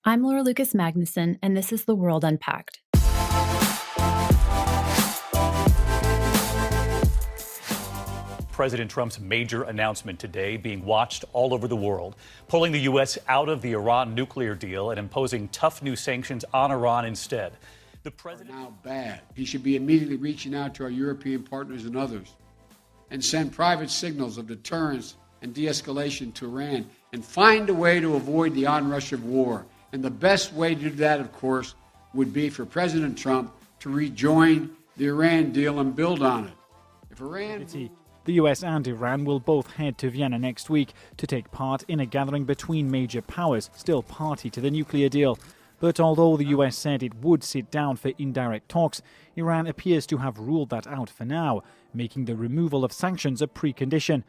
I'm Laura Lucas Magnuson, and this is The World Unpacked. President Trump's major announcement today being watched all over the world, pulling the U.S. out of the Iran nuclear deal and imposing tough new sanctions on Iran instead. The president now bad. He should be immediately reaching out to our European partners and others and send private signals of deterrence and de-escalation to Iran and find a way to avoid the onrush of war. And the best way to do that, of course, would be for President Trump to rejoin the Iran deal and build on it. If Iran... The US and Iran will both head to Vienna next week to take part in a gathering between major powers still party to the nuclear deal. But although the US said it would sit down for indirect talks, Iran appears to have ruled that out for now, making the removal of sanctions a precondition.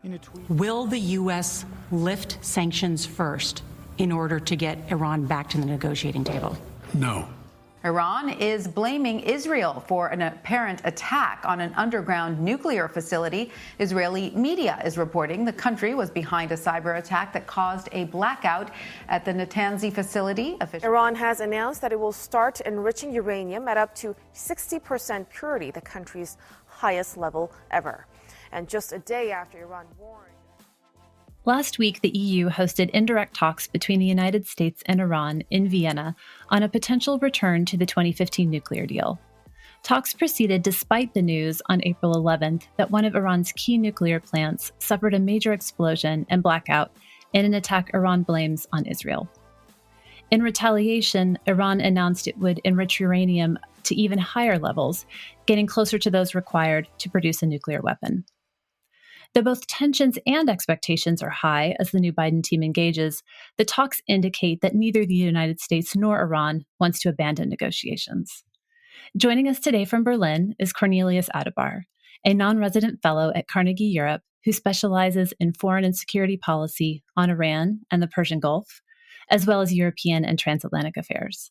In a tweet, will the US lift sanctions first in order to get Iran back to the negotiating table? No. Iran is blaming Israel for an apparent attack on an underground nuclear facility. Israeli media is reporting the country was behind a cyber attack that caused a blackout at the Natanz facility. Iran has announced that it will start enriching uranium at up to 60% purity, the country's highest level ever. And just a day after Iran warned. Last week, the EU hosted indirect talks between the United States and Iran in Vienna on a potential return to the 2015 nuclear deal. Talks proceeded despite the news on April 11th that one of Iran's key nuclear plants suffered a major explosion and blackout in an attack Iran blames on Israel. In retaliation, Iran announced it would enrich uranium to even higher levels, getting closer to those required to produce a nuclear weapon. Though both tensions and expectations are high as the new Biden team engages, the talks indicate that neither the United States nor Iran wants to abandon negotiations. Joining us today from Berlin is Cornelius Adebahr, a non-resident fellow at Carnegie Europe who specializes in foreign and security policy on Iran and the Persian Gulf, as well as European and transatlantic affairs.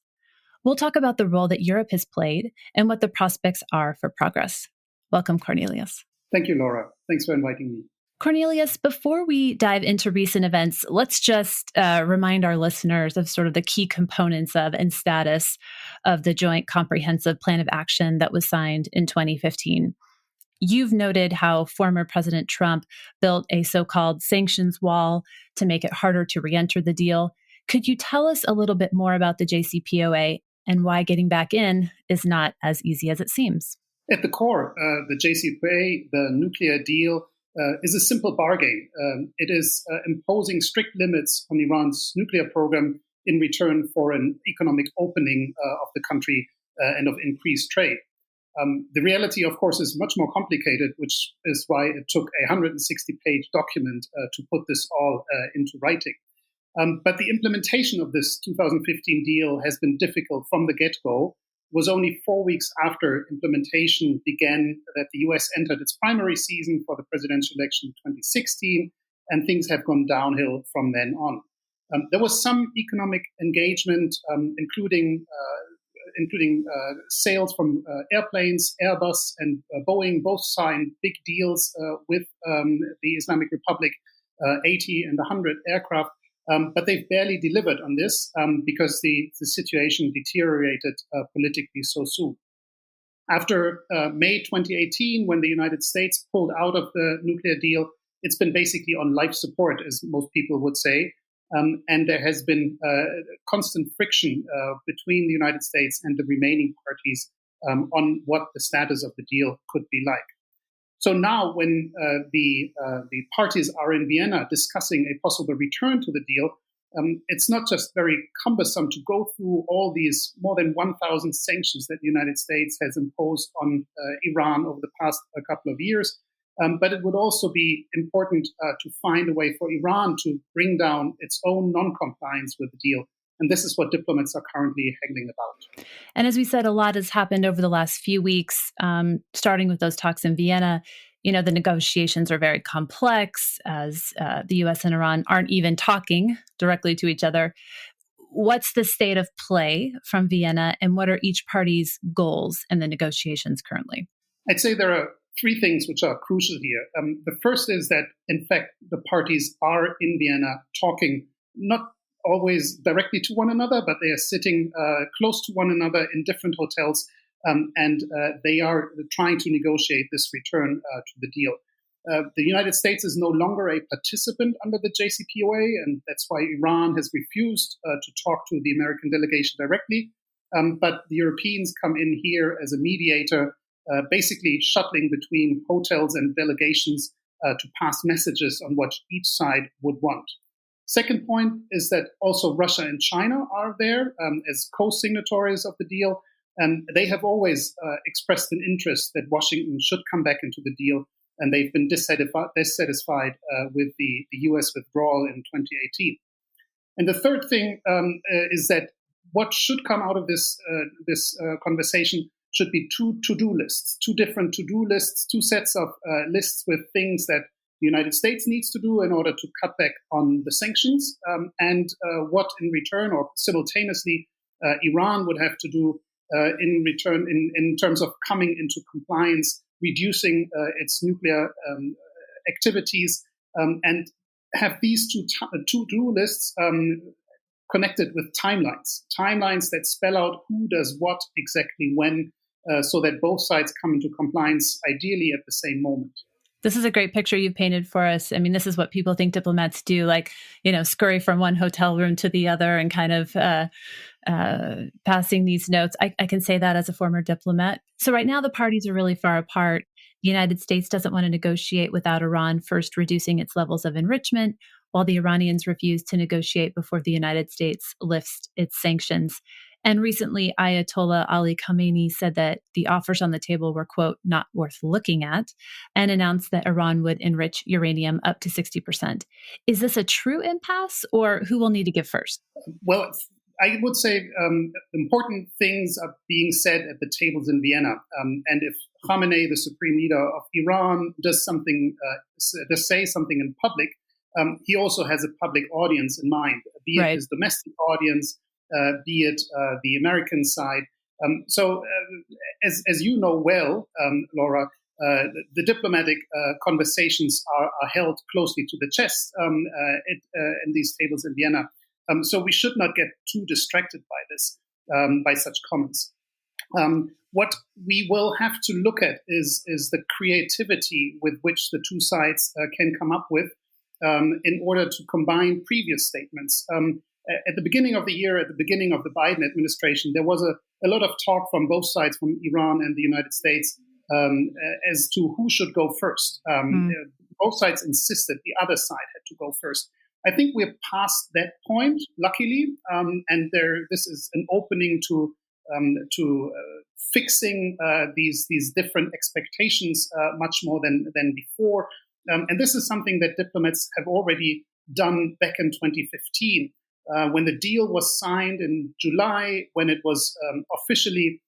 We'll talk about the role that Europe has played and what the prospects are for progress. Welcome, Cornelius. Thank you, Laura. Thanks for inviting me. Cornelius, before we dive into recent events, let's just remind our listeners of sort of the key components of and status of the Joint Comprehensive Plan of Action that was signed in 2015. You've noted how former President Trump built a so-called sanctions wall to make it harder to re-enter the deal. Could you tell us a little bit more about the JCPOA and why getting back in is not as easy as it seems? At the core, the JCPOA, the nuclear deal, is a simple bargain. It is imposing strict limits on Iran's nuclear program in return for an economic opening of the country and of increased trade. The reality, of course, is much more complicated, which is why it took a 160-page document to put this all into writing. But the implementation of this 2015 deal has been difficult from the get-go. Was only 4 weeks after implementation began that the US entered its primary season for the presidential election in 2016, and things have gone downhill from then on. There was some economic engagement, including sales from airplanes. Airbus and Boeing both signed big deals with the Islamic Republic, 80 and 100 aircraft. But they've barely delivered on this because the situation deteriorated politically so soon. After May 2018, when the United States pulled out of the nuclear deal, it's been basically on life support, as most people would say. And there has been constant friction between the United States and the remaining parties on what the status of the deal could be like. So now when the parties are in Vienna discussing a possible return to the deal, it's not just very cumbersome to go through all these more than 1,000 sanctions that the United States has imposed on Iran over the past couple of years, but it would also be important to find a way for Iran to bring down its own non-compliance with the deal. And this is what diplomats are currently haggling about. And as we said, a lot has happened over the last few weeks, starting with those talks in Vienna. You know, the negotiations are very complex as the U.S. and Iran aren't even talking directly to each other. What's the state of play from Vienna, and what are each party's goals in the negotiations currently? I'd say there are three things which are crucial here. The first is that, in fact, the parties are in Vienna talking not always directly to one another, but they are sitting close to one another in different hotels, and they are trying to negotiate this return to the deal. The United States is no longer a participant under the JCPOA, and that's why Iran has refused to talk to the American delegation directly. But the Europeans come in here as a mediator, basically shuttling between hotels and delegations to pass messages on what each side would want. Second point is that also Russia and China are there as co-signatories of the deal, and they have always expressed an interest that Washington should come back into the deal, and they've been dissatisfied with the U.S. withdrawal in 2018. And the third thing is that what should come out of this conversation should be two to-do lists, two different to-do lists, two sets of lists with things that the United States needs to do in order to cut back on the sanctions, and what in return or simultaneously Iran would have to do in return in terms of coming into compliance, reducing its nuclear activities, and have these two to-do lists connected with timelines that spell out who does what exactly when, so that both sides come into compliance ideally at the same moment. This is a great picture you've painted for us. I mean, this is what people think diplomats do, like, scurry from one hotel room to the other and kind of passing these notes. I can say that as a former diplomat. So right now, the parties are really far apart. The United States doesn't want to negotiate without Iran first reducing its levels of enrichment, while the Iranians refuse to negotiate before the United States lifts its sanctions. And recently, Ayatollah Ali Khamenei said that the offers on the table were, quote, not worth looking at, and announced that Iran would enrich uranium up to 60%. Is this a true impasse, or who will need to give first? Well, I would say important things are being said at the tables in Vienna. And if Khamenei, the supreme leader of Iran, does say something in public, he also has a public audience in mind, be it his domestic audience, be it the American side. So as you know well, Laura, the diplomatic conversations are held closely to the chest in these tables in Vienna. So we should not get too distracted by this, by such comments. What we will have to look at is the creativity with which the two sides can come up with in order to combine previous statements. At the beginning of the year, at the beginning of the Biden administration, there was a lot of talk from both sides, from Iran and the United States, as to who should go first. Both sides insisted the other side had to go first. I think we're past that point, luckily, and this is an opening to fixing these different expectations much more than before. And this is something that diplomats have already done back in 2015. When the deal was signed in July, when it was officially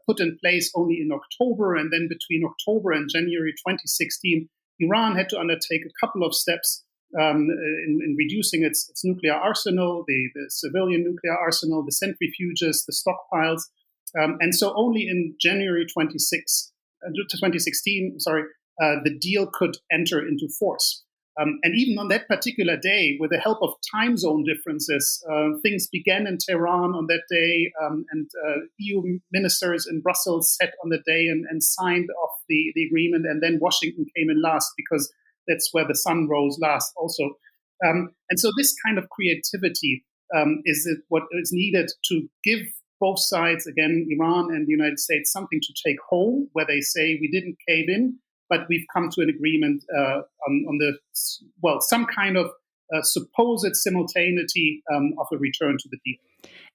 put in place only in October, and then between October and January 2016, Iran had to undertake a couple of steps in reducing its nuclear arsenal, the civilian nuclear arsenal, the centrifuges, the stockpiles. And so only in January 2016, the deal could enter into force. And even on that particular day, with the help of time zone differences, things began in Tehran on that day, and EU ministers in Brussels sat on the day and signed off the agreement, and then Washington came in last because that's where the sun rose last also. And so this kind of creativity is what is needed to give both sides, again, Iran and the United States, something to take home, where they say we didn't cave in, but we've come to an agreement on some kind of supposed simultaneity of a return to the deal.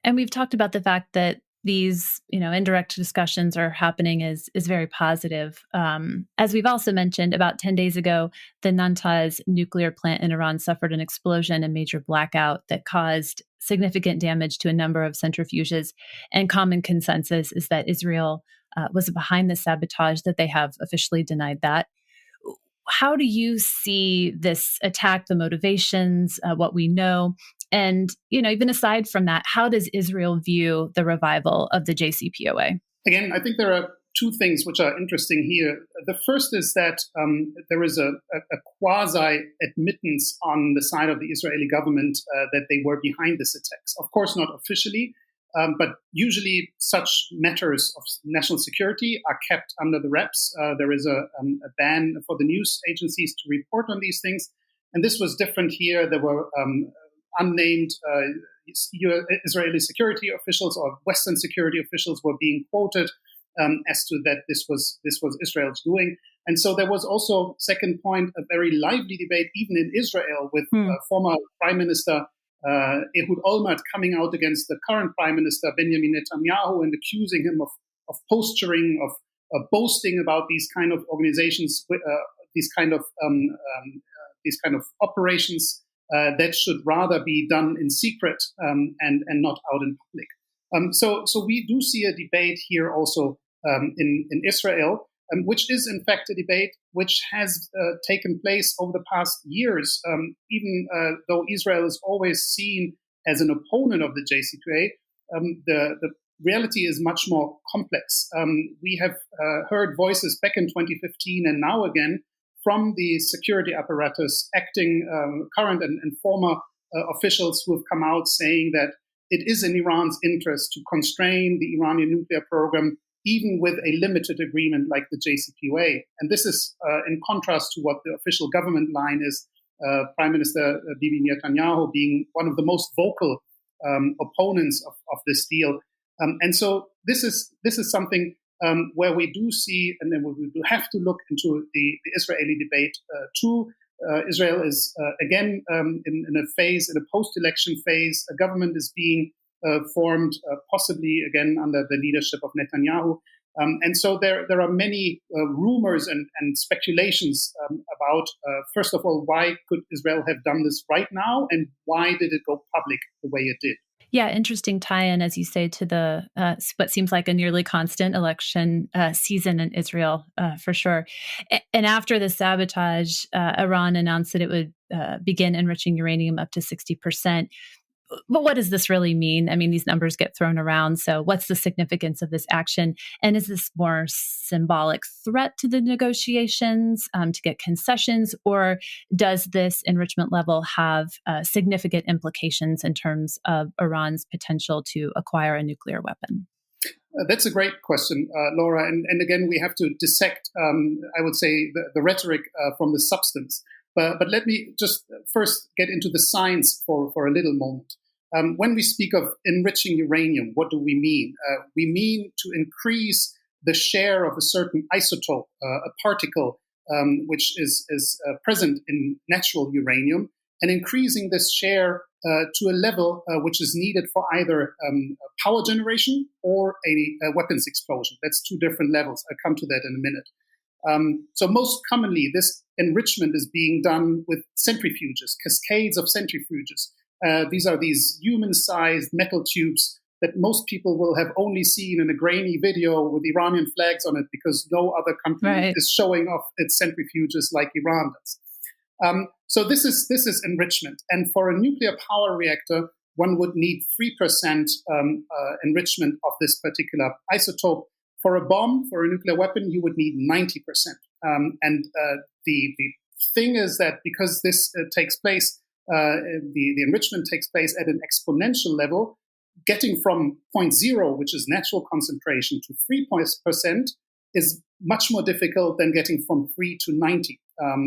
And we've talked about the fact that these, indirect discussions are happening is very positive. As we've also mentioned, about 10 days ago, the Natanz nuclear plant in Iran suffered an explosion and major blackout that caused significant damage to a number of centrifuges. And common consensus is that Israel was behind the sabotage, that they have officially denied that. How do you see this attack, the motivations, what we know? And, even aside from that, how does Israel view the revival of the JCPOA? Again, I think there are two things which are interesting here. The first is that there is a quasi-admittance on the side of the Israeli government that they were behind this attacks. Of course, not officially, but usually such matters of national security are kept under the reps. There is a ban for the news agencies to report on these things. And this was different here. There were unnamed Israeli security officials or Western security officials were being quoted as to that this was Israel's doing. And so there was also, second point, a very lively debate even in Israel with former Prime Minister Ehud Olmert coming out against the current Prime Minister Benjamin Netanyahu and accusing him of posturing, of boasting about these kind of organizations, these kind of operations that should rather be done in secret and not out in public. So we do see a debate here also in Israel, which is in fact a debate which has taken place over the past years, even though Israel is always seen as an opponent of the JCPOA. The reality is much more complex. We have heard voices back in 2015 and now again from the security apparatus, acting current and former officials who have come out saying that it is in Iran's interest to constrain the Iranian nuclear program, even with a limited agreement like the JCPOA. And this is in contrast to what the official government line is, Prime Minister Bibi Netanyahu being one of the most vocal opponents of this deal. And so this is something where we do see, and then we do have to look into the Israeli debate too. Israel is again in a phase, in a post-election phase. A government is being formed, possibly again under the leadership of Netanyahu. And so there are many rumors and speculations about, first of all, why could Israel have done this right now, and why did it go public the way it did? Yeah, interesting tie-in, as you say, to the what seems like a nearly constant election season in Israel, for sure. And after the sabotage, Iran announced that it would begin enriching uranium up to 60%. But what does this really mean? I mean, these numbers get thrown around. So what's the significance of this action? And is this more symbolic threat to the negotiations to get concessions? Or does this enrichment level have significant implications in terms of Iran's potential to acquire a nuclear weapon? That's a great question, Laura. And again, we have to dissect, I would say, the rhetoric from the substance. But let me just first get into the science for a little moment. When we speak of enriching uranium, what do we mean? We mean to increase the share of a certain isotope, a particle, which is present in natural uranium, and increasing this share to a level which is needed for either power generation or a weapons explosion. That's two different levels. I'll come to that in a minute. So most commonly, this enrichment is being done with centrifuges, cascades of centrifuges. These are these human-sized metal tubes that most people will have only seen in a grainy video with Iranian flags on it, because no other country is showing off its centrifuges like Iran does. So this is enrichment. And for a nuclear power reactor, one would need 3% enrichment of this particular isotope. For a bomb, for a nuclear weapon, you would need 90%. And the thing is that because this takes place, the enrichment takes place at an exponential level, getting from 0.0, which is natural concentration, to 3% is much more difficult than getting from 3 to 90.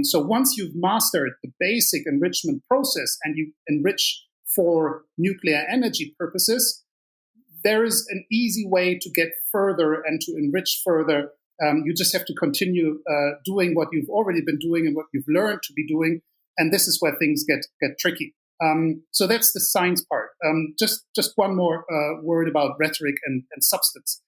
So once you've mastered the basic enrichment process and you enrich for nuclear energy purposes, there is an easy way to get further and to enrich further. You just have to continue doing what you've already been doing and what you've learned to be doing. And this is where things get tricky. So that's the science part. Just one more word about rhetoric and substance.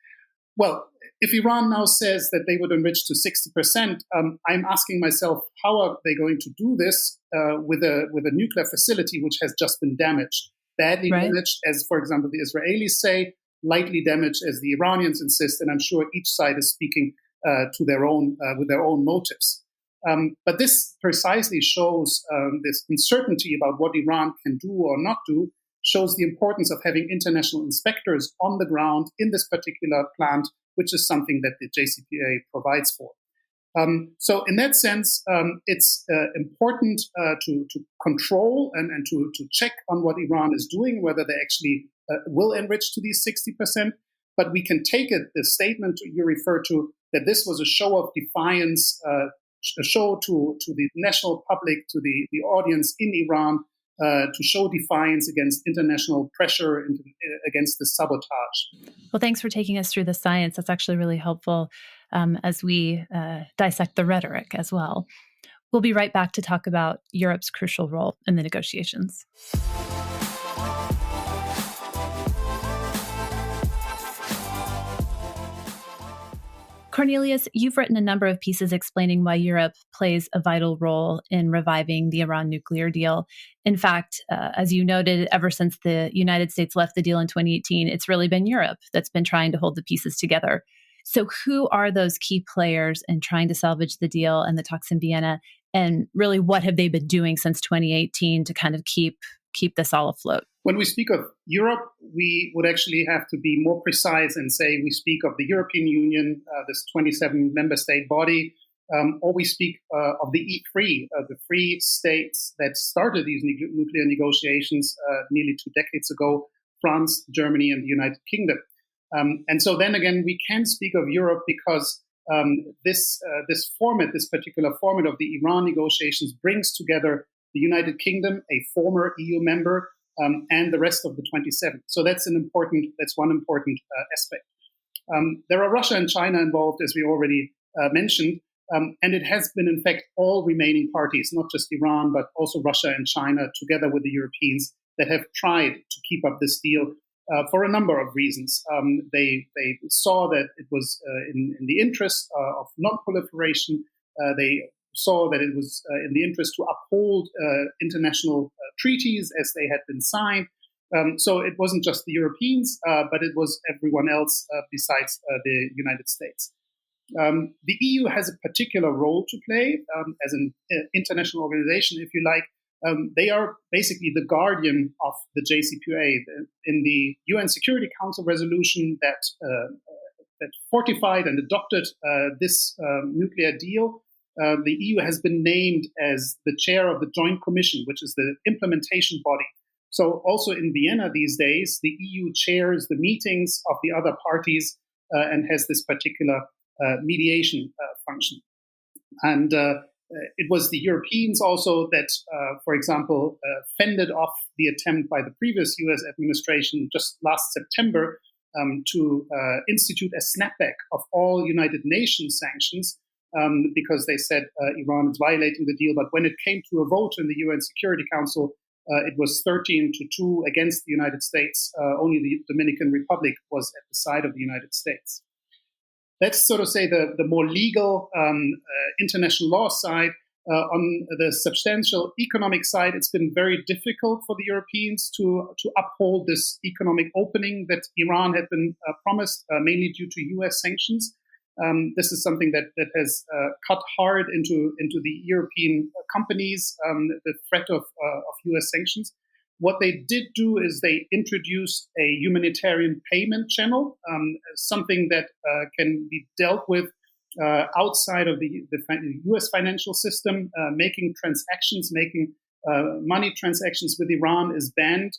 Well, if Iran now says that they would enrich to 60%, I'm asking myself, how are they going to do this with a nuclear facility which has just been damaged? Badly damaged, as, for example, the Israelis say, lightly damaged, as the Iranians insist, and I'm sure each side is speaking to their own with their own motives. But this precisely shows this uncertainty about what Iran can do or not do, shows the importance of having international inspectors on the ground in this particular plant, which is something that the JCPOA provides for. So in that sense, it's important to control and to check on what Iran is doing, whether they actually will enrich to these 60%. But we can take it, the statement you refer to, that this was a show of defiance, a show to the national public, to the audience in Iran, to show defiance against international pressure, against the sabotage. Well, thanks for taking us through the science. That's actually really helpful as we dissect the rhetoric as well. We'll be right back to talk about Europe's crucial role in the negotiations. Cornelius, you've written a number of pieces explaining why Europe plays a vital role in reviving the Iran nuclear deal. In fact, as you noted, ever since the United States left the deal in 2018, it's really been Europe that's been trying to hold the pieces together. So who are those key players in trying to salvage the deal and the talks in Vienna? And really, what have they been doing since 2018 to kind of keep this all afloat? When we speak of Europe, we would actually have to be more precise and say we speak of the European Union, this 27 member state body, or we speak of the E3, the free states that started these nuclear negotiations nearly 2 decades ago, France, Germany, and the United Kingdom. And so then again, we can speak of Europe because this particular format of the Iran negotiations brings together the United Kingdom, a former EU member, and the rest of the 27. So that's one important aspect. There are Russia and China involved, as we already mentioned, and it has been, in fact, all remaining parties, not just Iran, but also Russia and China, together with the Europeans, that have tried to keep up this deal for a number of reasons. They saw that it was in the interest of non-proliferation. They saw that it was in the interest to uphold international treaties as they had been signed. So it wasn't just the Europeans, but it was everyone else besides the United States. The EU has a particular role to play as an international organization, if you like. They are basically the guardian of the JCPOA. In the UN Security Council resolution that fortified and adopted this nuclear deal, the EU has been named as the chair of the Joint Commission, which is the implementation body. So also in Vienna these days, the EU chairs the meetings of the other parties and has this particular mediation function. And it was the Europeans also that, for example, fended off the attempt by the previous US administration just last September to institute a snapback of all United Nations sanctions because they said Iran is violating the deal. But when it came to a vote in the UN Security Council, it was 13-2 against the United States. Only the Dominican Republic was at the side of the United States. That's sort of say the more legal international law side. On the substantial economic side, it's been very difficult for the Europeans to uphold this economic opening that Iran had been promised, mainly due to US sanctions. This is something that has cut hard into the European companies, the threat of US sanctions. What they did do is they introduced a humanitarian payment channel, something that can be dealt with outside of the US financial system. Making money transactions with Iran is banned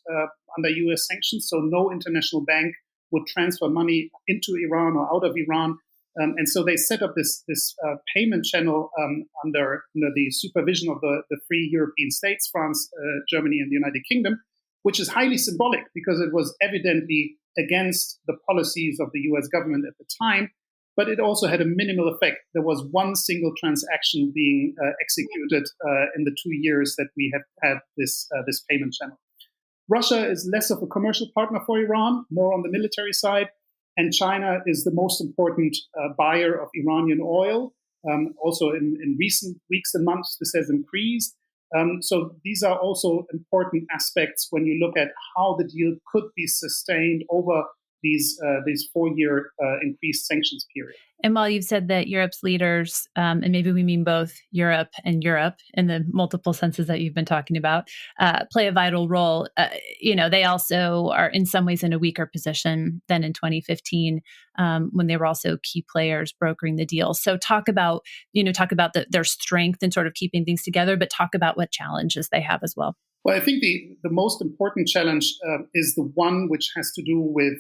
under US sanctions, so no international bank would transfer money into Iran or out of Iran. And so they set up this payment channel under the supervision of the three European states, France, Germany, and the United Kingdom, which is highly symbolic because it was evidently against the policies of the US government at the time, but it also had a minimal effect. There was one single transaction being executed in the 2 years that we have had this payment channel. Russia is less of a commercial partner for Iran, more on the military side. And China is the most important buyer of Iranian oil. Also in recent weeks and months, this has increased. So these are also important aspects when you look at how the deal could be sustained over these 4-year increased sanctions period. And while you've said that Europe's leaders, and maybe we mean both Europe and Europe in the multiple senses that you've been talking about, play a vital role, they also are in some ways in a weaker position than in 2015 when they were also key players brokering the deal. So talk about their strength in sort of keeping things together, but talk about what challenges they have as well. Well, I think the most important challenge is the one which has to do with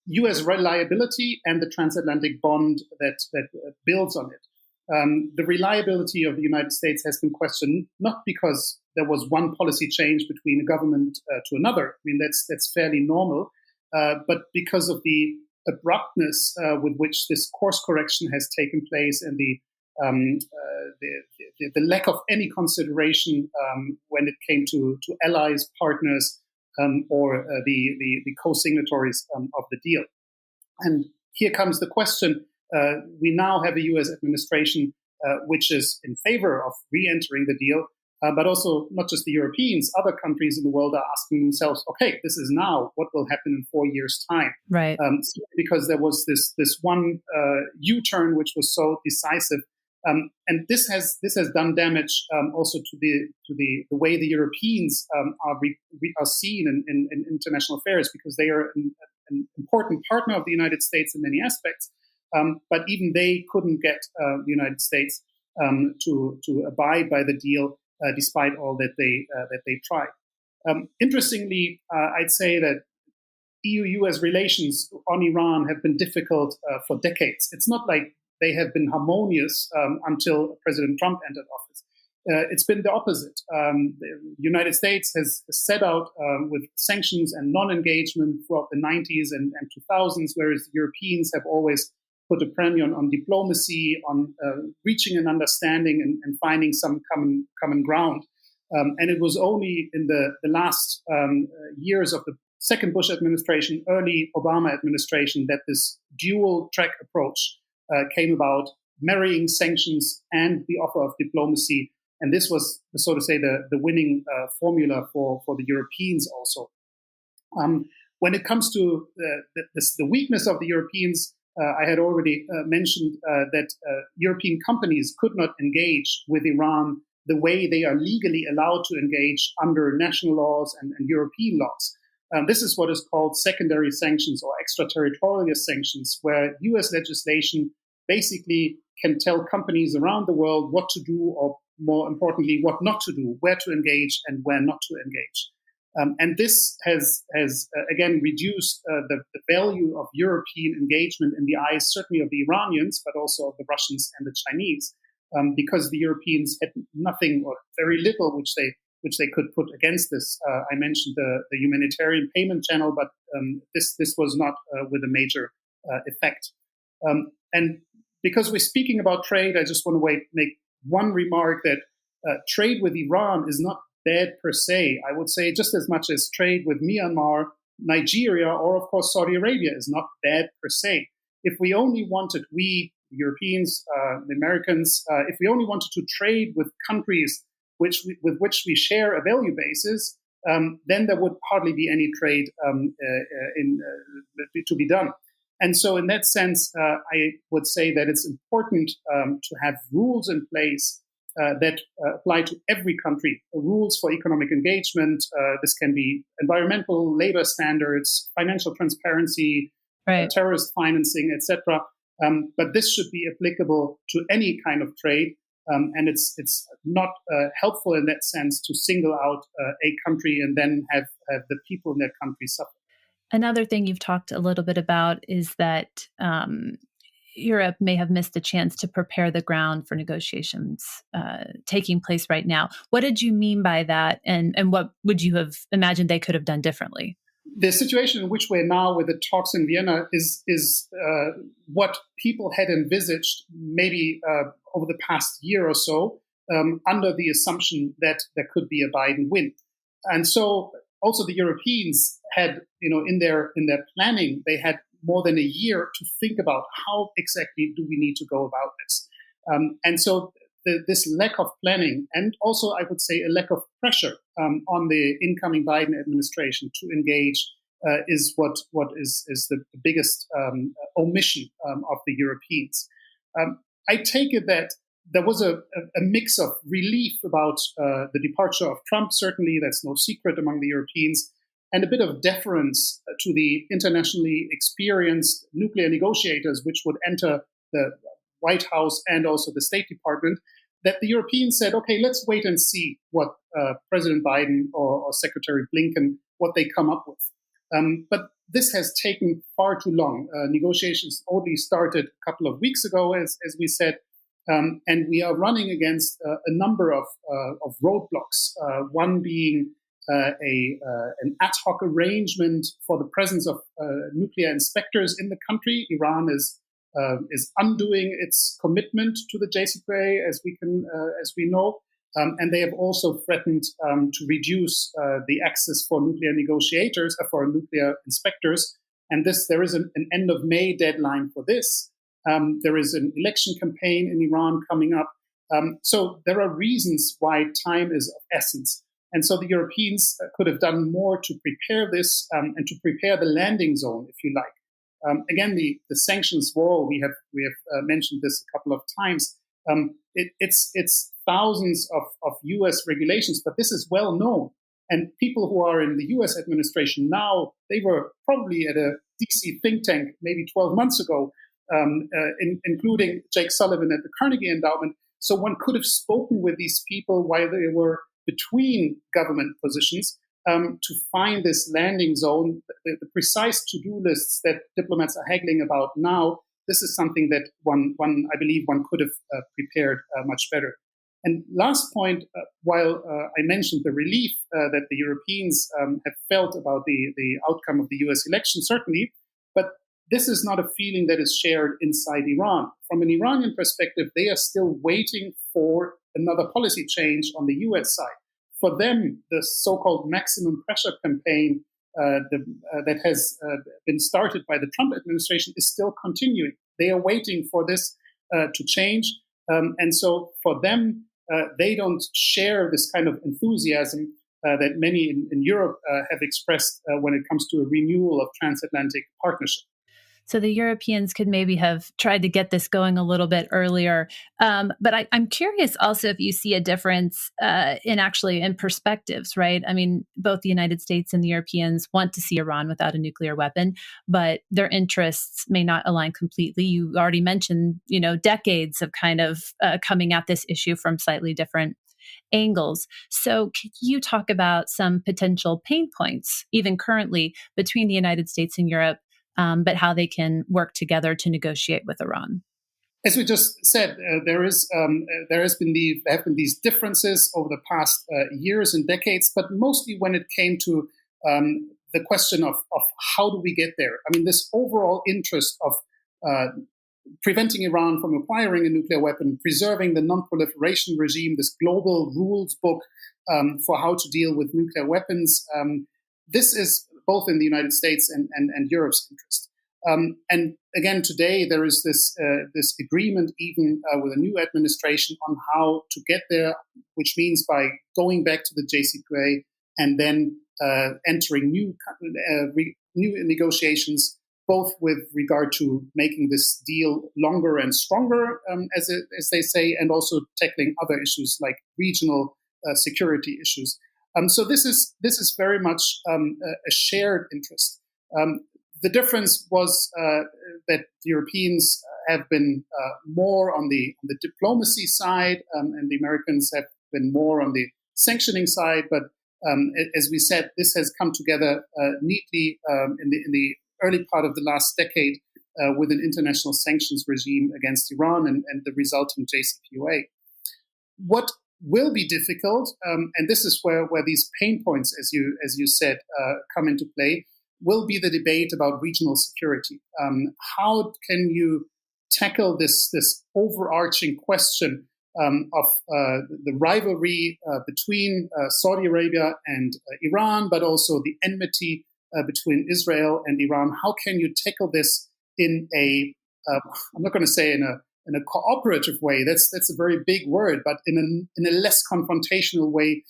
U.S. reliability and the transatlantic bond that builds on it. The reliability of the United States has been questioned, not because there was one policy change between a government to another. I mean, that's fairly normal, but because of the abruptness with which this course correction has taken place and the lack of any consideration when it came to allies, partners, or the co-signatories of the deal. And here comes the question. We now have a U.S. administration which is in favor of re-entering the deal, but also not just the Europeans, other countries in the world are asking themselves, okay, this is now, what will happen in 4 years' time? Right. Because there was this one U-turn which was so decisive. And this has done damage also to the way the Europeans are seen in international affairs, because they are an important partner of the United States in many aspects. But even they couldn't get the United States to abide by the deal, despite all that they tried. Interestingly, I'd say that EU-US relations on Iran have been difficult for decades. It's not like they have been harmonious until President Trump entered office. It's been the opposite. The United States has set out with sanctions and non-engagement throughout the 90s and 2000s, whereas the Europeans have always put a premium on diplomacy, on reaching an understanding and finding some common ground. And it was only in the last years of the second Bush administration, early Obama administration, that this dual track approach came about, marrying sanctions and the offer of diplomacy. And this was, so to say, the winning formula for the Europeans also. When it comes to the weakness of the Europeans, I had already mentioned that European companies could not engage with Iran the way they are legally allowed to engage under national laws and European laws. This is what is called secondary sanctions or extraterritorial sanctions, where U.S. legislation basically can tell companies around the world what to do, or more importantly, what not to do, where to engage and where not to engage. And this has again reduced the value of European engagement in the eyes, certainly of the Iranians, but also of the Russians and the Chinese, because the Europeans had nothing or very little which they could put against this. I mentioned the humanitarian payment channel, but this was not with a major effect. And because we're speaking about trade, I just want to make one remark that trade with Iran is not bad per se. I would say just as much as trade with Myanmar, Nigeria, or of course Saudi Arabia is not bad per se. If we only wanted, we Europeans, the Americans, if we only wanted to trade with countries with which we share a value basis, then there would hardly be any trade to be done. And so in that sense, I would say that it's important to have rules in place that apply to every country, rules for economic engagement. This can be environmental, labor standards, financial transparency, right, terrorist financing, etc. But this should be applicable to any kind of trade. And it's not helpful in that sense to single out a country and then have the people in that country suffer. Another thing you've talked a little bit about is that Europe may have missed a chance to prepare the ground for negotiations taking place right now. What did you mean by that? And what would you have imagined they could have done differently? The situation in which we're now with the talks in Vienna is what people had envisaged maybe over the past year or so, under the assumption that there could be a Biden win. And so also the Europeans had, in their planning, they had more than a year to think about how exactly do we need to go about this. And so this lack of planning, and also I would say a lack of pressure on the incoming Biden administration to engage, is what is the biggest omission of the Europeans. I take it that there was a mix of relief about the departure of Trump. Certainly, that's no secret among the Europeans, and a bit of deference to the internationally experienced nuclear negotiators, which would enter the White House and also the State Department, that the Europeans said, okay, let's wait and see what President Biden or Secretary Blinken, what they come up with. But this has taken far too long. Negotiations only started a couple of weeks ago, as we said, and we are running against a number of roadblocks, one being an ad hoc arrangement for the presence of nuclear inspectors in the country. Iran is undoing its commitment to the JCPOA, as we know, and they have also threatened to reduce the access for nuclear negotiators, for nuclear inspectors. And there is an end of May deadline for this. There is an election campaign in Iran coming up. So there are reasons why time is of essence. And so the Europeans could have done more to prepare this and to prepare the landing zone, if you like. Again, the sanctions wall, we have mentioned this a couple of times. It's thousands of U.S. regulations, but this is well known. And people who are in the U.S. administration now, they were probably at a DC think tank maybe 12 months ago, including Jake Sullivan at the Carnegie Endowment. So one could have spoken with these people while they were between government positions to find this landing zone, the precise to-do lists that diplomats are haggling about now. This is something that I believe one could have prepared much better. And last point, while I mentioned the relief that the Europeans have felt about the outcome of the US election, certainly, but this is not a feeling that is shared inside Iran. From an Iranian perspective, they are still waiting for another policy change on the US side. For them, the so-called maximum pressure campaign that has been started by the Trump administration is still continuing. They are waiting for this to change. And so for them, they don't share this kind of enthusiasm that many in Europe have expressed when it comes to a renewal of transatlantic partnership. So the Europeans could maybe have tried to get this going a little bit earlier. But I'm curious also if you see a difference in perspectives, right? I mean, both the United States and the Europeans want to see Iran without a nuclear weapon, but their interests may not align completely. You already mentioned, decades of kind of coming at this issue from slightly different angles. So could you talk about some potential pain points, even currently, between the United States and Europe, but how they can work together to negotiate with Iran? As we just said, there have been these differences over the past years and decades, but mostly when it came to the question of how do we get there. I mean, this overall interest of preventing Iran from acquiring a nuclear weapon, preserving the non-proliferation regime, this global rules book for how to deal with nuclear weapons. This is both in the United States and Europe's interest. And again, today there is this agreement even with a new administration on how to get there, which means by going back to the JCPOA and then entering new negotiations, both with regard to making this deal longer and stronger, as they say, and also tackling other issues like regional security issues. So this is very much a shared interest. The difference was that the Europeans have been more on the diplomacy side, and the Americans have been more on the sanctioning side. But as we said, this has come together neatly in the early part of the last decade with an international sanctions regime against Iran and the resulting JCPOA. What will be difficult, and this is where these pain points, as you said, come into play, will be the debate about regional security. How can you tackle this overarching question of the rivalry between Saudi Arabia and Iran, but also the enmity between Israel and Iran? How can you tackle this in I'm not going to say in a cooperative way, that's a very big word, but in a less confrontational way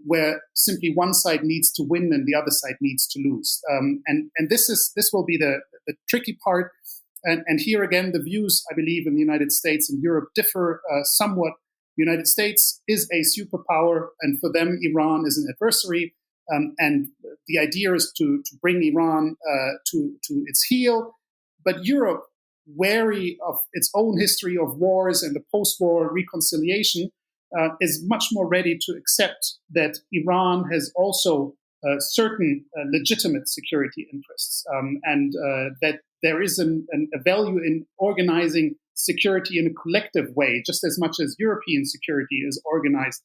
where simply one side needs to win and the other side needs to lose. And this will be the tricky part. And here again, the views, I believe, in the United States and Europe differ somewhat. The United States is a superpower, and for them, Iran is an adversary. And the idea is to bring Iran to its heel. But Europe, wary of its own history of wars and the post-war reconciliation, is much more ready to accept that Iran has also certain legitimate security interests, and that there is a value in organizing security in a collective way, just as much as European security is organized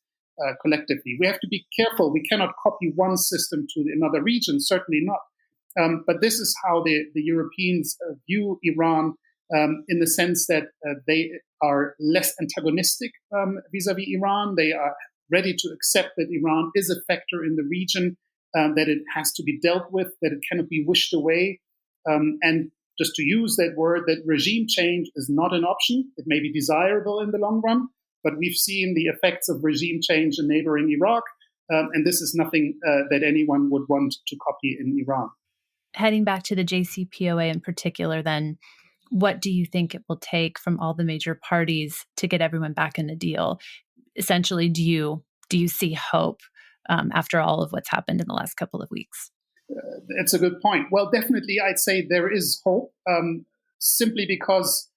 collectively. We have to be careful. We cannot copy one system to another region, certainly not. But this is how the Europeans view Iran, in the sense that they are less antagonistic vis-a-vis Iran. They are ready to accept that Iran is a factor in the region, that it has to be dealt with, that it cannot be wished away. And just to use that word, that regime change is not an option. It may be desirable in the long run, but we've seen the effects of regime change in neighboring Iraq, and this is nothing that anyone would want to copy in Iran. Heading back to the JCPOA in particular, then, what do you think it will take from all the major parties to get everyone back in the deal? Essentially, do you see hope after all of what's happened in the last couple of weeks? It's a good point. Well, definitely, I'd say there is hope, simply because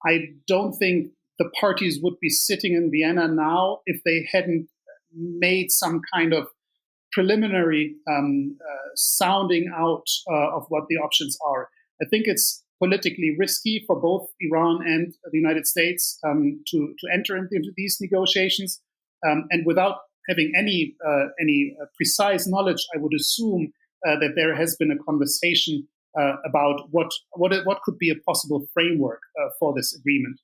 I don't think the parties would be sitting in Vienna now if they hadn't made some kind of preliminary sounding out of what the options are. I think it's politically risky for both Iran and the United States to enter into these negotiations, and without having any precise knowledge, I would assume that there has been a conversation about what could be a possible framework for this agreement.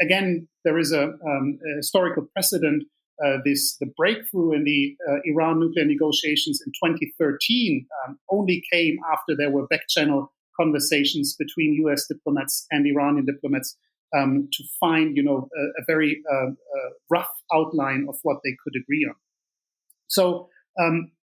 Again, there is a historical precedent. The breakthrough in the Iran nuclear negotiations in 2013 only came after there were back-channel conversations between U.S. diplomats and Iranian diplomats to find, a very rough outline of what they could agree on. So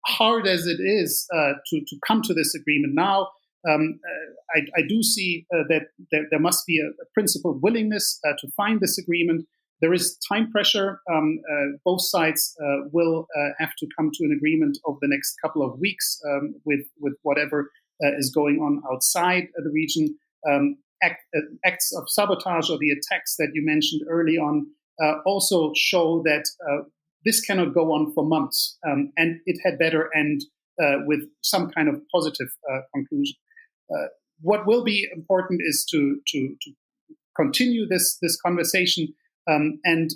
hard as it is to come to this agreement now, I do see that there must be a principled willingness to find this agreement. There is time pressure. Both sides will have to come to an agreement over the next couple of weeks with whatever is going on outside the region. Acts of sabotage or the attacks that you mentioned early on also show that this cannot go on for months, and it had better end with some kind of positive conclusion. What will be important is to continue this conversation and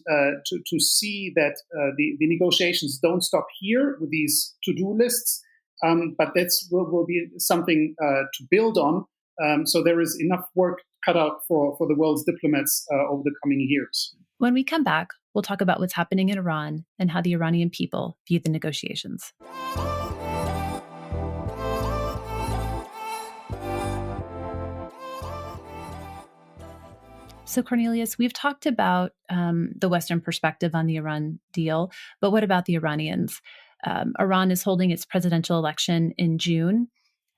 to see that the negotiations don't stop here with these to-do lists, but that will be something to build on. So there is enough work cut out for the world's diplomats over the coming years. When we come back, we'll talk about what's happening in Iran and how the Iranian people view the negotiations. So, Cornelius, we've talked about the Western perspective on the Iran deal, but what about the Iranians? Iran is holding its presidential election in June.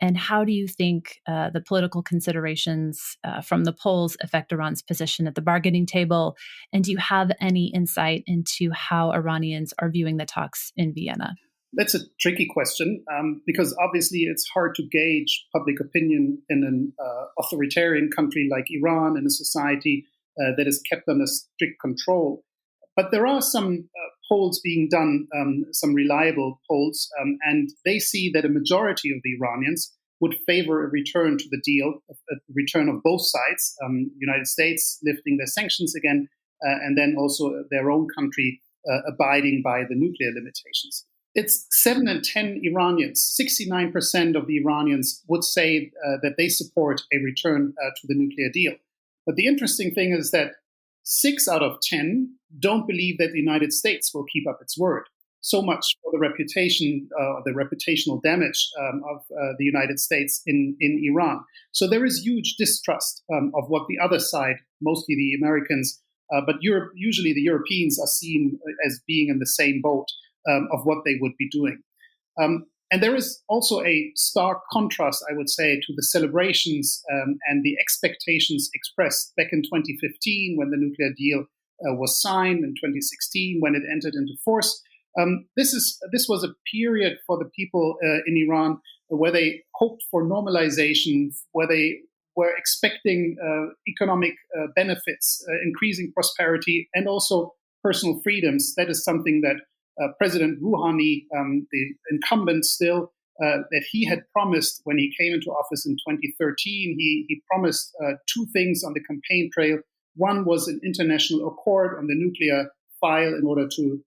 And how do you think the political considerations from the polls affect Iran's position at the bargaining table? And do you have any insight into how Iranians are viewing the talks in Vienna? That's a tricky question because obviously it's hard to gauge public opinion in an authoritarian country like Iran, in a society that is kept under strict control. But there are some polls being done, some reliable polls, and they see that a majority of the Iranians would favor a return to the deal, a return of both sides, United States lifting their sanctions again, and then also their own country abiding by the nuclear limitations. It's 7 in 10 Iranians, 69% of the Iranians would say that they support a return to the nuclear deal. But the interesting thing is that 6 out of 10 don't believe that the United States will keep up its word. So much for the reputation, the reputational damage of the United States in Iran. So there is huge distrust of what the other side, mostly the Americans, but usually the Europeans are seen as being in the same boat. of what they would be doing. And there is also a stark contrast, I would say, to the celebrations and the expectations expressed back in 2015 when the nuclear deal was signed, in 2016 when it entered into force. This was a period for the people in Iran where they hoped for normalization, where they were expecting economic benefits, increasing prosperity, and also personal freedoms. That is something that President Rouhani, the incumbent still, that he had promised when he came into office in 2013. He promised two things on the campaign trail. One was an international accord on the nuclear file in order to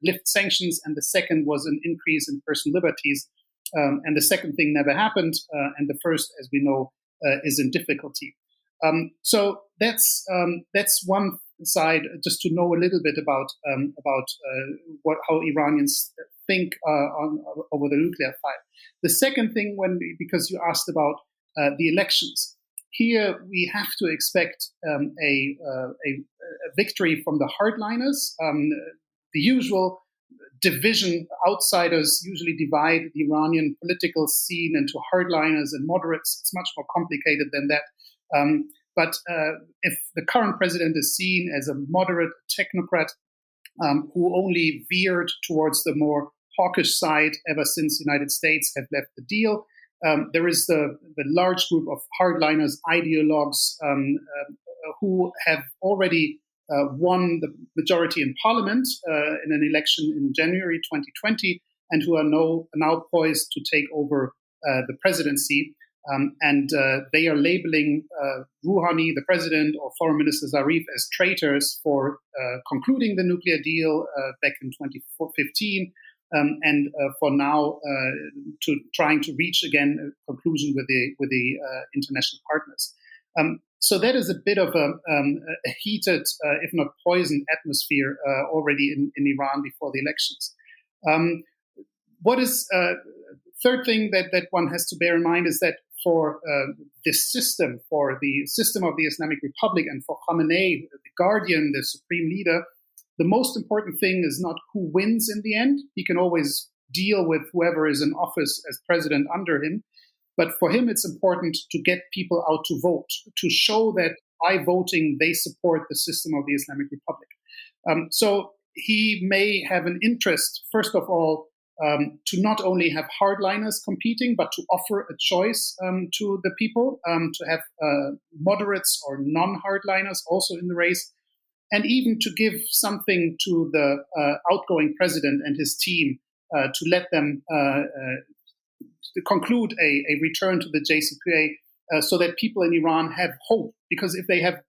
lift sanctions, and the second was an increase in personal liberties. And the second thing never happened, and the first, as we know, is in difficulty. So that's one side, just to know a little bit about how Iranians think over the nuclear file. The second thing, because you asked about the elections, here we have to expect a victory from the hardliners. The usual division, outsiders usually divide the Iranian political scene into hardliners and moderates. It's much more complicated than that. But if the current president is seen as a moderate technocrat who only veered towards the more hawkish side ever since the United States have left the deal, there is the large group of hardliners, ideologues who have already won the majority in parliament in an election in January 2020 and who are now poised to take over the presidency. And they are labeling Rouhani, the president, or Foreign Minister Zarif as traitors for concluding the nuclear deal back in 2015, and for now trying to reach again a conclusion with the international partners. So that is a bit of a heated, if not poisoned, atmosphere already in Iran before the elections. What is third thing that one has to bear in mind is that for this system, for the system of the Islamic Republic, and for Khamenei, the guardian, the supreme leader, the most important thing is not who wins in the end. He can always deal with whoever is in office as president under him. But for him, it's important to get people out to vote, to show that by voting, they support the system of the Islamic Republic. So he may have an interest, first of all, to not only have hardliners competing, but to offer a choice to the people, to have moderates or non-hardliners also in the race, and even to give something to the outgoing president and his team to let them to conclude a return to the JCPOA so that people in Iran have hope. Because if they have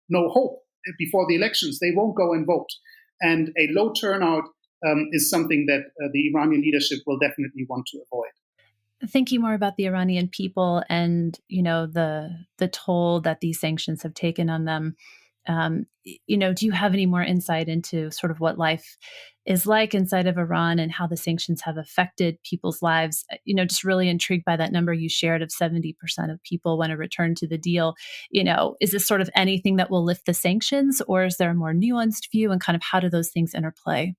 no hope before the elections, they won't go and vote. And a low turnout is something that the Iranian leadership will definitely want to avoid. Thinking more about the Iranian people and, the toll that these sanctions have taken on them, do you have any more insight into sort of what life is like inside of Iran and how the sanctions have affected people's lives? Just really intrigued by that number you shared of 70% of people want to return to the deal. Is this sort of anything that will lift the sanctions, or is there a more nuanced view, and kind of how do those things interplay?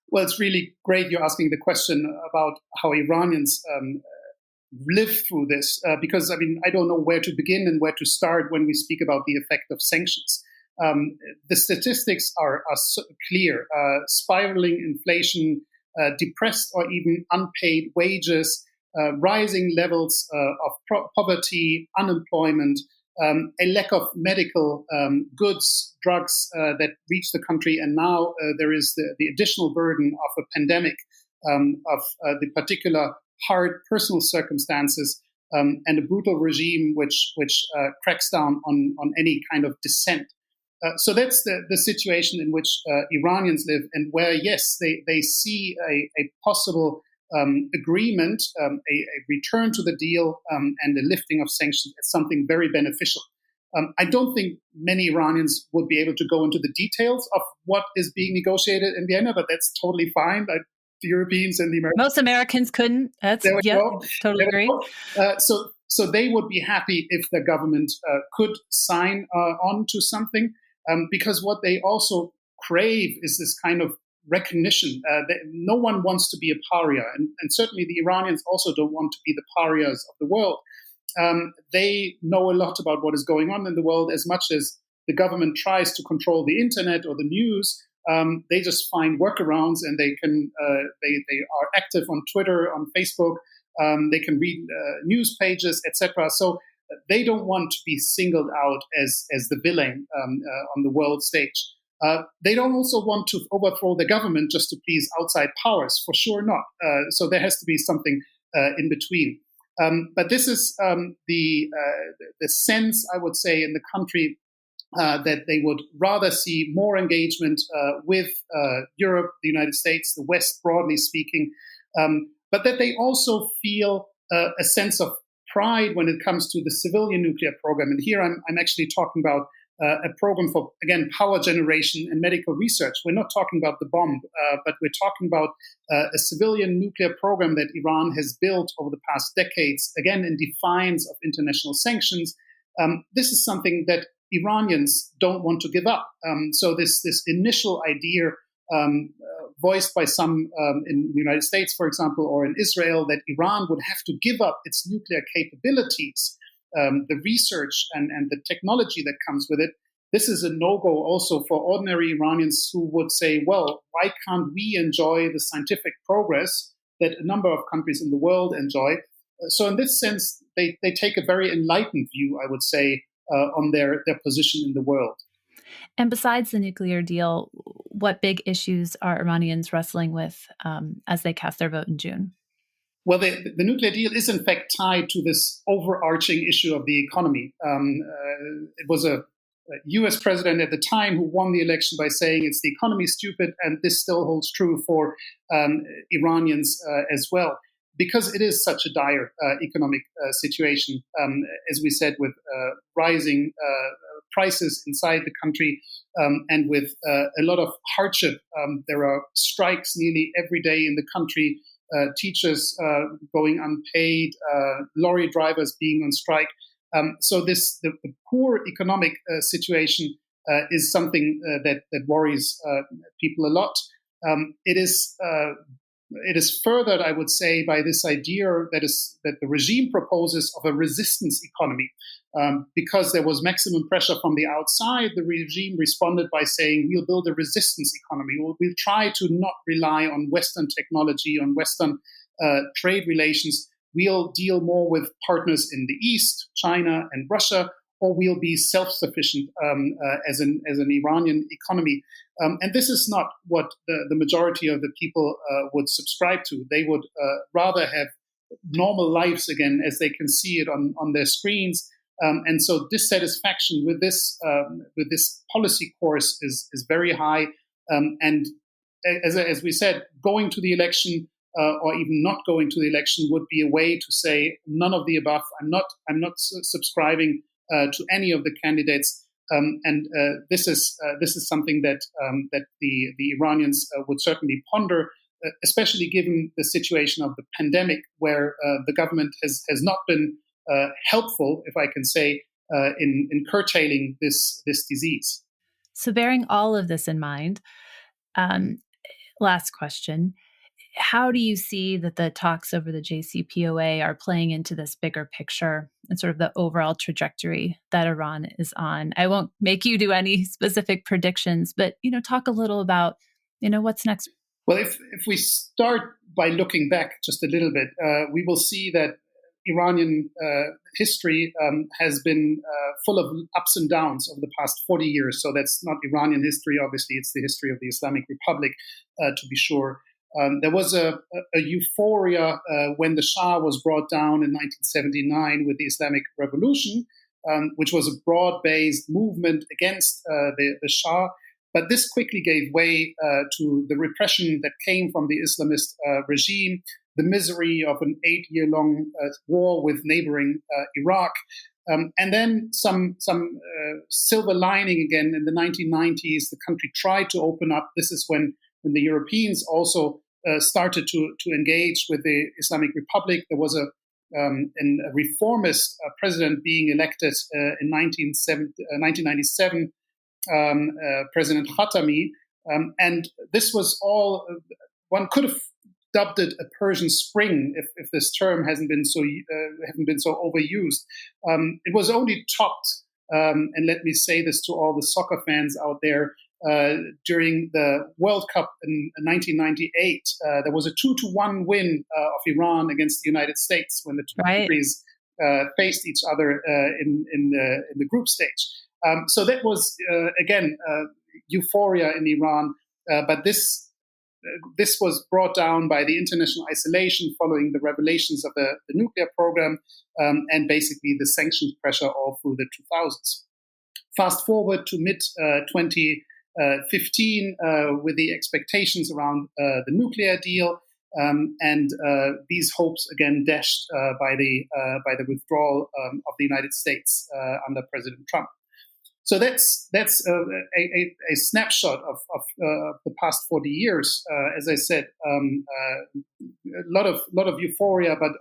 Well, it's really great you're asking the question about how Iranians live through this, because, I don't know where to begin and where to start when we speak about the effect of sanctions. The statistics are so clear. Spiraling inflation, depressed or even unpaid wages, rising levels of poverty, unemployment, a lack of medical goods, drugs that reach the country. And now there is the additional burden of a pandemic, of the particular hard personal circumstances, and a brutal regime which cracks down on any kind of dissent. So that's the situation in which Iranians live, and where, yes, they see a possible agreement, a return to the deal, and the lifting of sanctions as something very beneficial. I don't think many Iranians would be able to go into the details of what is being negotiated in Vienna, but that's totally fine. The Europeans and the Americans. Most Americans couldn't. Totally agree. So they would be happy if the government could sign on to something, because what they also crave is this kind of recognition. No one wants to be a pariah, and certainly the Iranians also don't want to be the pariahs of the world. They know a lot about what is going on in the world. As much as the government tries to control the internet or the news, they just find workarounds, and they can they are active on Twitter, on Facebook. They can read news pages, etc. So they don't want to be singled out as the villain on the world stage. They don't also want to overthrow the government just to please outside powers, for sure not. So there has to be something in between. But this is the sense, I would say, in the country that they would rather see more engagement with Europe, the United States, the West, broadly speaking, but that they also feel a sense of pride when it comes to the civilian nuclear program. And here I'm actually talking about a program for, again, power generation and medical research. We're not talking about the bomb, but we're talking about a civilian nuclear program that Iran has built over the past decades, again, in defiance of international sanctions. This is something that Iranians don't want to give up. So this initial idea voiced by some in the United States, for example, or in Israel, that Iran would have to give up its nuclear capabilities, the research and the technology that comes with it, this is a no-go also for ordinary Iranians who would say, well, why can't we enjoy the scientific progress that a number of countries in the world enjoy? So in this sense, they take a very enlightened view, I would say, on their position in the world. And besides the nuclear deal, what big issues are Iranians wrestling with as they cast their vote in June? Well, the nuclear deal is in fact tied to this overarching issue of the economy. It was a US president at the time who won the election by saying it's the economy stupid, and this still holds true for Iranians as well, because it is such a dire economic situation, as we said, with rising prices inside the country and with a lot of hardship. There are strikes nearly every day in the country, teachers going unpaid, lorry drivers being on strike. So the poor economic situation is something that worries people a lot. It is furthered, I would say, by this idea that the regime proposes of a resistance economy. Because there was maximum pressure from the outside, the regime responded by saying, we'll build a resistance economy. We'll try to not rely on Western technology, on Western trade relations. We'll deal more with partners in the East, China and Russia, or we'll be self-sufficient as an Iranian economy. And this is not what the majority of the people would subscribe to. They would rather have normal lives again, as they can see it on their screens. And so dissatisfaction with this policy course is very high. And as we said, going to the election or even not going to the election would be a way to say none of the above. I'm not subscribing to any of the candidates. And this is something that the Iranians would certainly ponder, especially given the situation of the pandemic, where the government has not been helpful, if I can say, in curtailing this disease. So bearing all of this in mind, last question, how do you see that the talks over the JCPOA are playing into this bigger picture and sort of the overall trajectory that Iran is on? I won't make you do any specific predictions, but, talk a little about, what's next. Well, if we start by looking back just a little bit, we will see that Iranian history has been full of ups and downs over the past 40 years. So that's not Iranian history, obviously. It's the history of the Islamic Republic, to be sure. There was a euphoria when the Shah was brought down in 1979 with the Islamic Revolution, which was a broad-based movement against the Shah. But this quickly gave way to the repression that came from the Islamist regime, the misery of an 8-year-long war with neighboring Iraq. And then some silver lining again in the 1990s. The country tried to open up. This is when the Europeans also started to engage with the Islamic Republic. There was a reformist president being elected in 1997, President Khatami, And this was all, one could have dubbed it a Persian Spring if this term hasn't been so overused. It was only topped, and let me say this to all the soccer fans out there, during the World Cup in 1998. There was a 2-1 win of Iran against the United States when the two countries faced each other in the group stage. So that was, again, euphoria in Iran, but this was brought down by the international isolation following the revelations of the nuclear program and basically the sanctions pressure all through the 2000s. Fast forward to mid-2015 with the expectations around the nuclear deal, and these hopes again dashed by the withdrawal of the United States under President Trump. So that's a snapshot of the past 40 years. As I said, a lot of euphoria, but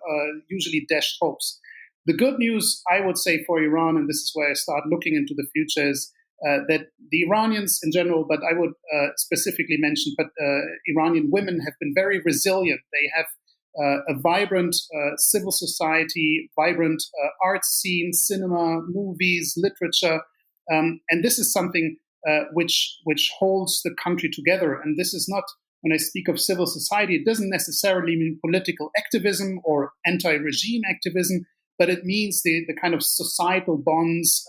usually dashed hopes. The good news, I would say, for Iran, and this is where I start looking into the future, is that the Iranians in general, but I would specifically mention, but Iranian women have been very resilient. They have a vibrant civil society, vibrant art scene, cinema, movies, literature. And this is something which holds the country together. And this is not, when I speak of civil society, it doesn't necessarily mean political activism or anti-regime activism, but it means the kind of societal bonds,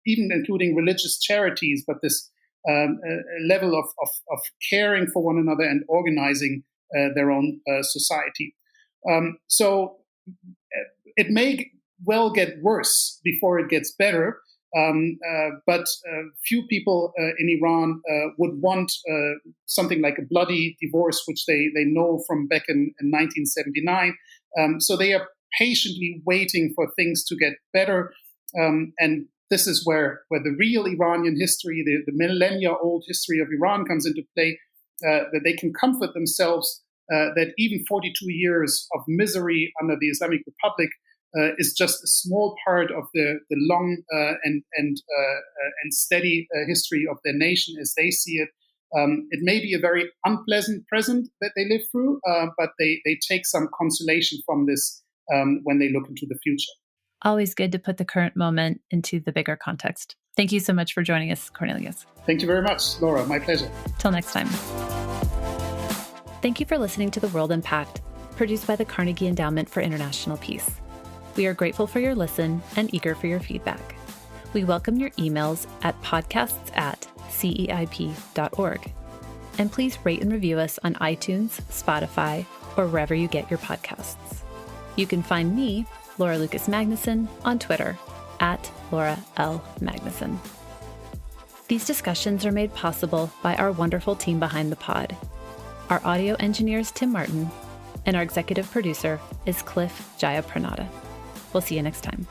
even including religious charities, but this level of caring for one another and organizing their own society. So it may well get worse before it gets better. But few people in Iran would want something like a bloody divorce, which they know from back in 1979. So they are patiently waiting for things to get better. And this is where the real Iranian history, the millennia-old history of Iran comes into play, that they can comfort themselves that even 42 years of misery under the Islamic Republic is just a small part of the long and steady history of their nation as they see it. It may be a very unpleasant present that they live through, but they take some consolation from this when they look into the future. Always good to put the current moment into the bigger context. Thank you so much for joining us, Cornelius. Thank you very much, Laura. My pleasure. Till next time. Thank you for listening to The World Unpacked, produced by the Carnegie Endowment for International Peace. We are grateful for your listen and eager for your feedback. We welcome your emails at podcasts@ceip.org. And please rate and review us on iTunes, Spotify, or wherever you get your podcasts. You can find me, Laura Lucas Magnuson, on Twitter @Laura L. Magnuson. These discussions are made possible by our wonderful team behind the pod. Our audio engineer is Tim Martin, and our executive producer is Cliff Jayapranada. We'll see you next time.